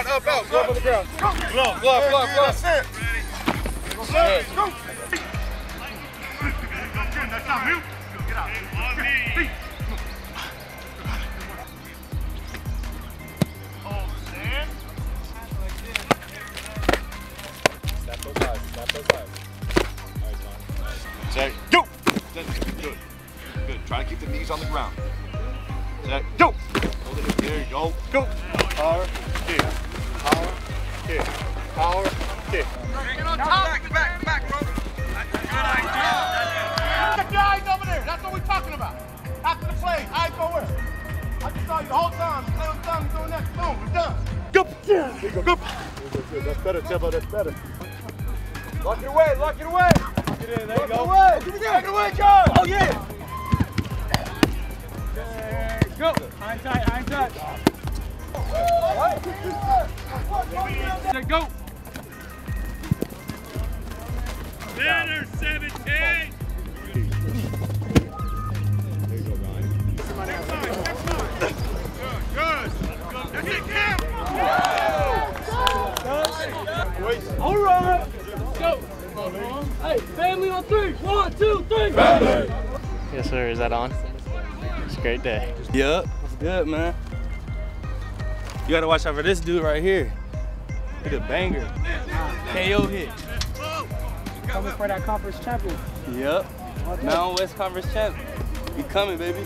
not up, out. Glove on the ground. Glove. That's it. Go. That's not you. Get out. Step those eyes. All right, John. Set, go! Good. Good. Try to keep the knees on the ground. Set, go! Hold it. There you go. Go! Power, kick. Power, kick. Power, kick. Get on top. Back, bro. That's a good idea. Check your eyes over there. That's what we're talking about. After the play, eyes go where? I just saw you the whole time. Play on time, doing that. Boom, we're done. Go! Go! That's better, Tempo. That's better. Lock it away, lock it away. Lock it in, there you go. Lock it away, John. Oh, yeah. There you go. High tight. There you go. Better, 17. There you go, Ryan. Next time. Good. That's it, Cam. All right. Go! Hey, family on 3. 1, 2, 3. Family. Yes, sir. Is that on? It's a great day. Yup. It's good, man. You gotta watch out for this dude right here. Hit a banger. KO hit. Coming for that conference champion. Yup. Mountain West Conference champion. He coming, baby.